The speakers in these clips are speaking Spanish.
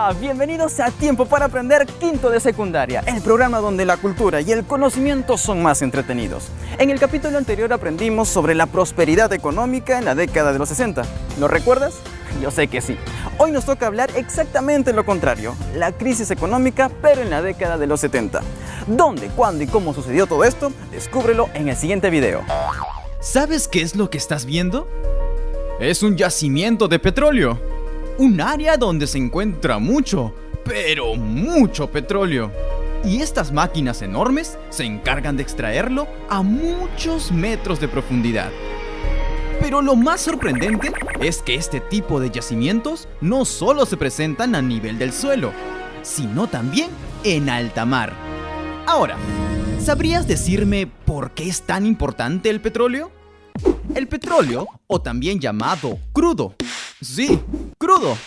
Hola, bienvenidos a Tiempo para Aprender, quinto de secundaria, el programa donde la cultura y el conocimiento son más entretenidos. En el capítulo anterior aprendimos sobre la prosperidad económica en la década de los 60. ¿Lo recuerdas? Yo sé que sí. Hoy nos toca hablar exactamente lo contrario, la crisis económica, pero en la década de los 70. ¿Dónde, cuándo y cómo sucedió todo esto? Descúbrelo en el siguiente video. ¿Sabes qué es lo que estás viendo? Es un yacimiento de petróleo. Un área donde se encuentra mucho, pero mucho petróleo. Y estas máquinas enormes se encargan de extraerlo a muchos metros de profundidad. Pero lo más sorprendente es que este tipo de yacimientos no solo se presentan a nivel del suelo, sino también en alta mar. Ahora, ¿sabrías decirme por qué es tan importante el petróleo? El petróleo, o también llamado crudo, sí, crudo,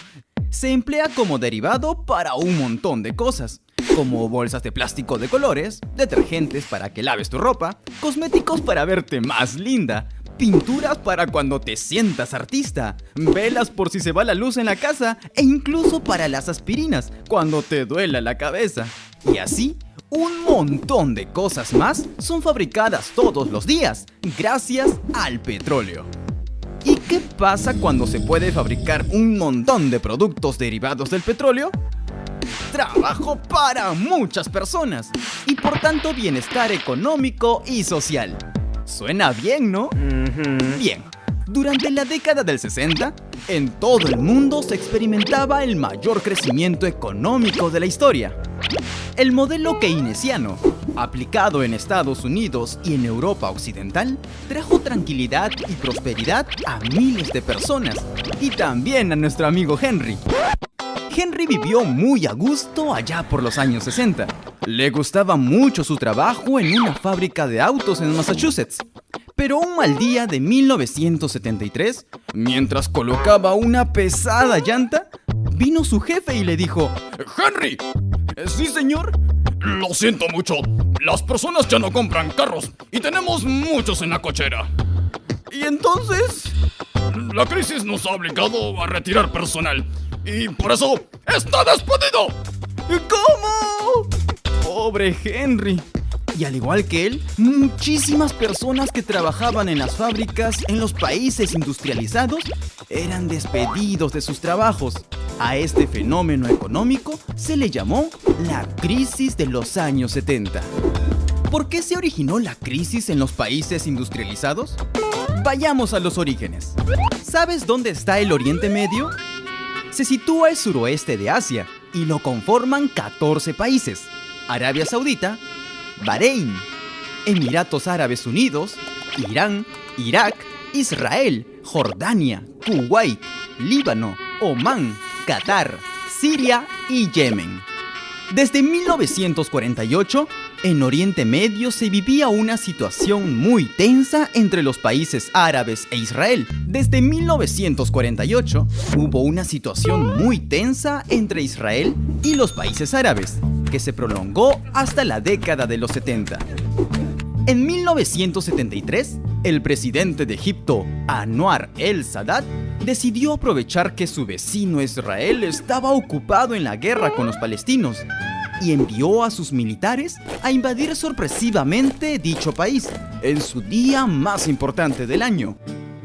se emplea como derivado para un montón de cosas, como bolsas de plástico de colores, detergentes para que laves tu ropa, cosméticos para verte más linda, pinturas para cuando te sientas artista, velas por si se va la luz en la casa e incluso para las aspirinas cuando te duela la cabeza. Y así, un montón de cosas más son fabricadas todos los días gracias al petróleo. ¿Y qué pasa cuando se puede fabricar un montón de productos derivados del petróleo? Trabajo para muchas personas y por tanto bienestar económico y social. Suena bien, ¿no? Bien, durante la década del 60, en todo el mundo se experimentaba el mayor crecimiento económico de la historia. El modelo keynesiano, aplicado en Estados Unidos y en Europa Occidental, trajo tranquilidad y prosperidad a miles de personas y también a nuestro amigo Henry. Henry vivió muy a gusto allá por los años 60. Le gustaba mucho su trabajo en una fábrica de autos en Massachusetts. Pero un mal día de 1973, mientras colocaba una pesada llanta, vino su jefe y le dijo: ¡Henry! ¿Sí, señor? Lo siento mucho. Las personas ya no compran carros y tenemos muchos en la cochera. ¿Y entonces? La crisis nos ha obligado a retirar personal y por eso está despedido. ¿Cómo? Pobre Henry. Y al igual que él, muchísimas personas que trabajaban en las fábricas en los países industrializados eran despedidos de sus trabajos. A este fenómeno económico se le llamó la crisis de los años 70. ¿Por qué se originó la crisis en los países industrializados? Vayamos a los orígenes. ¿Sabes dónde está el Oriente Medio? Se sitúa al suroeste de Asia y lo conforman 14 países: Arabia Saudita, Bahrein, Emiratos Árabes Unidos, Irán, Irak, Israel, Jordania, Kuwait, Líbano, Omán, Qatar, Siria y Yemen. Desde 1948, en Oriente Medio se vivía una situación muy tensa entre los países árabes e Israel. Desde 1948 hubo una situación muy tensa entre Israel y los países árabes, que se prolongó hasta la década de los 70. En 1973, el presidente de Egipto, Anwar el-Sadat, decidió aprovechar que su vecino Israel estaba ocupado en la guerra con los palestinos y envió a sus militares a invadir sorpresivamente dicho país en su día más importante del año,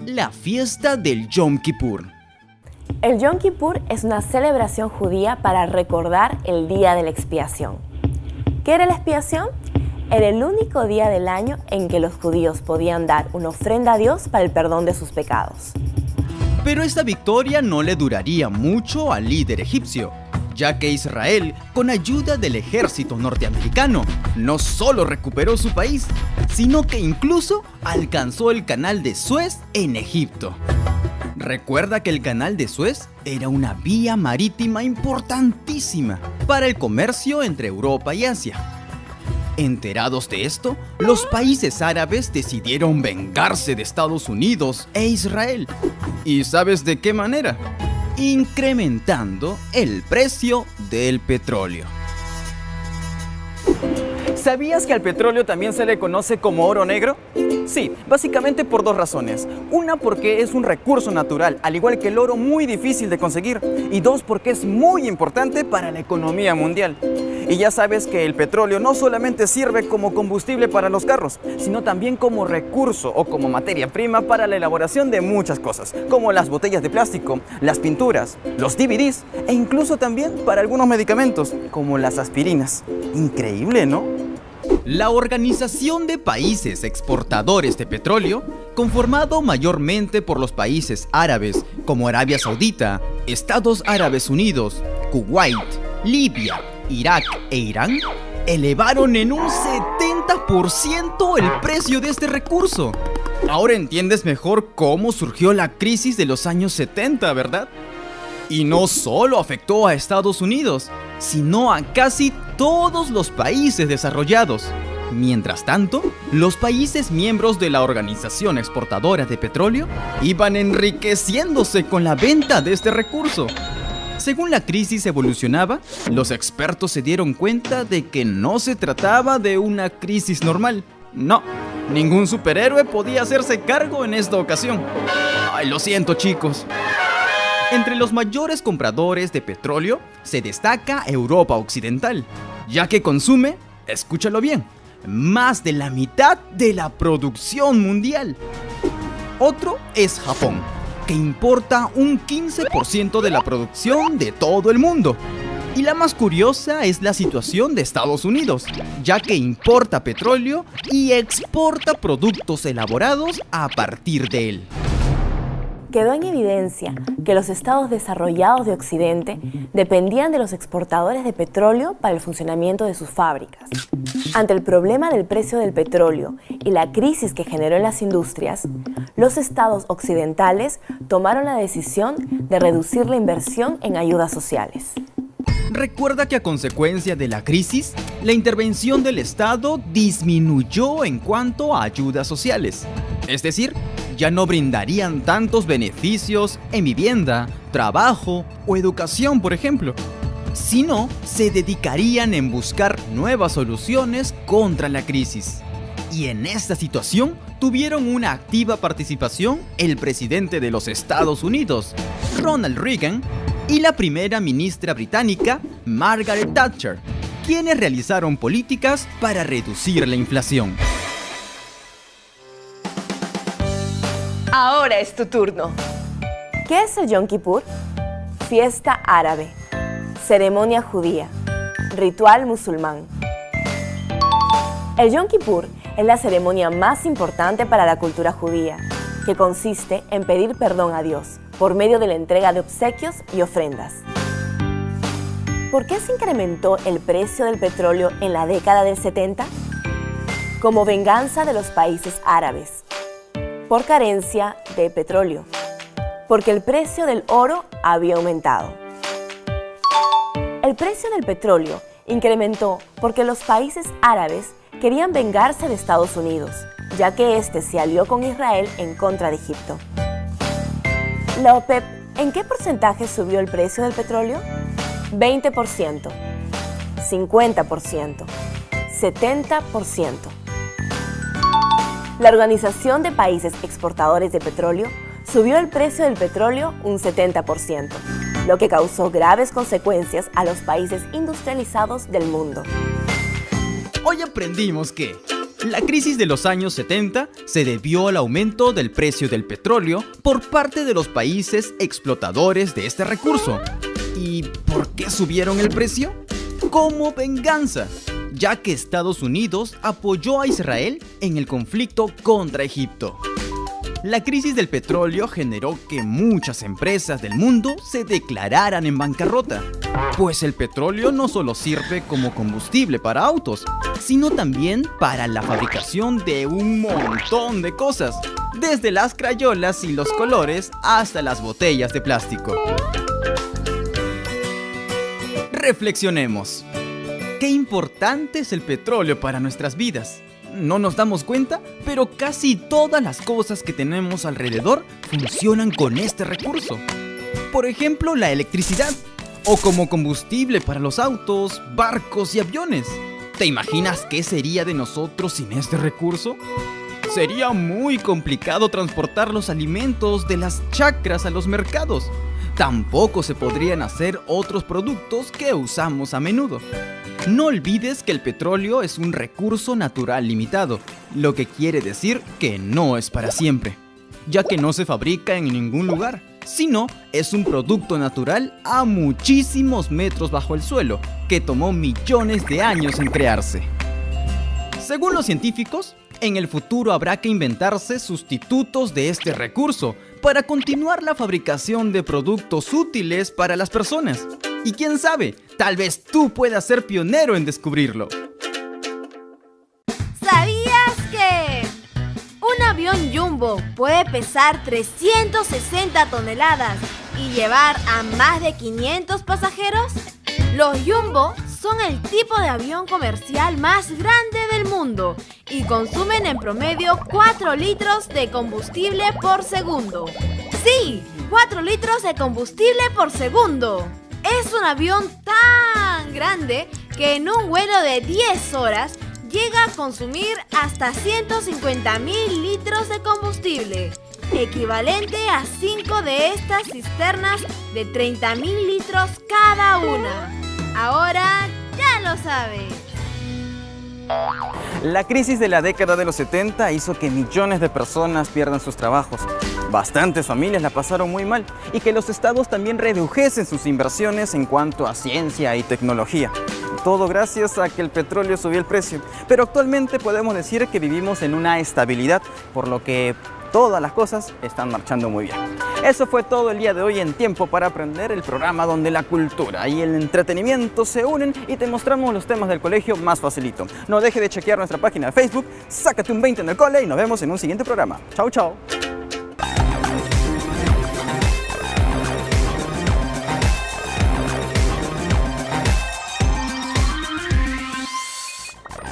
la fiesta del Yom Kippur. El Yom Kippur es una celebración judía para recordar el día de la expiación. ¿Qué era la expiación? Era el único día del año en que los judíos podían dar una ofrenda a Dios para el perdón de sus pecados. Pero esta victoria no le duraría mucho al líder egipcio, ya que Israel, con ayuda del ejército norteamericano, no solo recuperó su país, sino que incluso alcanzó el canal de Suez en Egipto. Recuerda que el canal de Suez era una vía marítima importantísima para el comercio entre Europa y Asia. Enterados de esto, los países árabes decidieron vengarse de Estados Unidos e Israel. ¿Y sabes de qué manera? Incrementando el precio del petróleo. ¿Sabías que al petróleo también se le conoce como oro negro? Sí, básicamente por dos razones. Una, porque es un recurso natural, al igual que el oro, muy difícil de conseguir. Y dos, porque es muy importante para la economía mundial. Y ya sabes que el petróleo no solamente sirve como combustible para los carros, sino también como recurso o como materia prima para la elaboración de muchas cosas, como las botellas de plástico, las pinturas, los DVDs e incluso también para algunos medicamentos, como las aspirinas. Increíble, ¿no? La Organización de Países Exportadores de Petróleo, conformado mayormente por los países árabes como Arabia Saudita, Estados Árabes Unidos, Kuwait, Libia, Irak e Irán, elevaron en un 70% el precio de este recurso. Ahora entiendes mejor cómo surgió la crisis de los años 70, ¿verdad? Y no solo afectó a Estados Unidos, sino a casi todos los países desarrollados. Mientras tanto, los países miembros de la Organización Exportadora de Petróleo iban enriqueciéndose con la venta de este recurso. Según la crisis evolucionaba, los expertos se dieron cuenta de que no se trataba de una crisis normal. No, ningún superhéroe podía hacerse cargo en esta ocasión. Ay, lo siento, chicos. Entre los mayores compradores de petróleo se destaca Europa Occidental, ya que consume, escúchalo bien, más de la mitad de la producción mundial. Otro es Japón, que importa un 15% de la producción de todo el mundo. Y la más curiosa es la situación de Estados Unidos, ya que importa petróleo y exporta productos elaborados a partir de él. Quedó en evidencia que los estados desarrollados de Occidente dependían de los exportadores de petróleo para el funcionamiento de sus fábricas. Ante el problema del precio del petróleo y la crisis que generó en las industrias, los estados occidentales tomaron la decisión de reducir la inversión en ayudas sociales. Recuerda que a consecuencia de la crisis, la intervención del Estado disminuyó en cuanto a ayudas sociales. Es decir, ya no brindarían tantos beneficios en vivienda, trabajo o educación, por ejemplo, sino se dedicarían en buscar nuevas soluciones contra la crisis. Y en esta situación tuvieron una activa participación el presidente de los Estados Unidos, Ronald Reagan, y la primera ministra británica, Margaret Thatcher, quienes realizaron políticas para reducir la inflación. Ahora es tu turno. ¿Qué es el Yom Kippur? Fiesta árabe, ceremonia judía, ritual musulmán. El Yom Kippur es la ceremonia más importante para la cultura judía, que consiste en pedir perdón a Dios por medio de la entrega de obsequios y ofrendas. ¿Por qué se incrementó el precio del petróleo en la década del 70? Como venganza de los países árabes, por carencia de petróleo, porque el precio del oro había aumentado. El precio del petróleo incrementó porque los países árabes querían vengarse de Estados Unidos, ya que este se alió con Israel en contra de Egipto. La OPEP, ¿en qué porcentaje subió el precio del petróleo? 20%, 50%, 70%. La Organización de Países Exportadores de Petróleo subió el precio del petróleo un 70%, lo que causó graves consecuencias a los países industrializados del mundo. Hoy aprendimos que la crisis de los años 70 se debió al aumento del precio del petróleo por parte de los países explotadores de este recurso. ¿Y por qué subieron el precio? Como venganza, ya que Estados Unidos apoyó a Israel en el conflicto contra Egipto. La crisis del petróleo generó que muchas empresas del mundo se declararan en bancarrota, pues el petróleo no solo sirve como combustible para autos, sino también para la fabricación de un montón de cosas, desde las crayolas y los colores hasta las botellas de plástico. Reflexionemos. Qué importante es el petróleo para nuestras vidas. No nos damos cuenta, pero casi todas las cosas que tenemos alrededor funcionan con este recurso. Por ejemplo, la electricidad, o como combustible para los autos, barcos y aviones. ¿Te imaginas qué sería de nosotros sin este recurso? Sería muy complicado transportar los alimentos de las chacras a los mercados. Tampoco se podrían hacer otros productos que usamos a menudo. No olvides que el petróleo es un recurso natural limitado, lo que quiere decir que no es para siempre, ya que no se fabrica en ningún lugar, sino es un producto natural a muchísimos metros bajo el suelo, que tomó millones de años en crearse. Según los científicos, en el futuro habrá que inventarse sustitutos de este recurso para continuar la fabricación de productos útiles para las personas. Y quién sabe, tal vez tú puedas ser pionero en descubrirlo. ¿Sabías que un avión jumbo puede pesar 360 toneladas y llevar a más de 500 pasajeros? Los jumbo son el tipo de avión comercial más grande del mundo y consumen en promedio 4 litros de combustible por segundo. ¡Sí! 4 litros de combustible por segundo. Es un avión tan grande que en un vuelo de 10 horas llega a consumir hasta 150.000 litros de combustible, equivalente a 5 de estas cisternas de 30.000 litros cada una. Ahora ya lo sabes. La crisis de la década de los 70 hizo que millones de personas pierdan sus trabajos. Bastantes familias la pasaron muy mal y que los estados también redujesen sus inversiones en cuanto a ciencia y tecnología. Todo gracias a que el petróleo subió el precio. Pero actualmente podemos decir que vivimos en una estabilidad, por lo que todas las cosas están marchando muy bien. Eso fue todo el día de hoy en Tiempo para Aprender, el programa donde la cultura y el entretenimiento se unen y te mostramos los temas del colegio más facilito. No deje de chequear nuestra página de Facebook, Sácate un 20 en el cole y nos vemos en un siguiente programa. Chau, chau.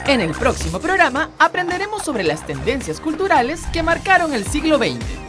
En el próximo programa aprenderemos sobre las tendencias culturales que marcaron el siglo XX.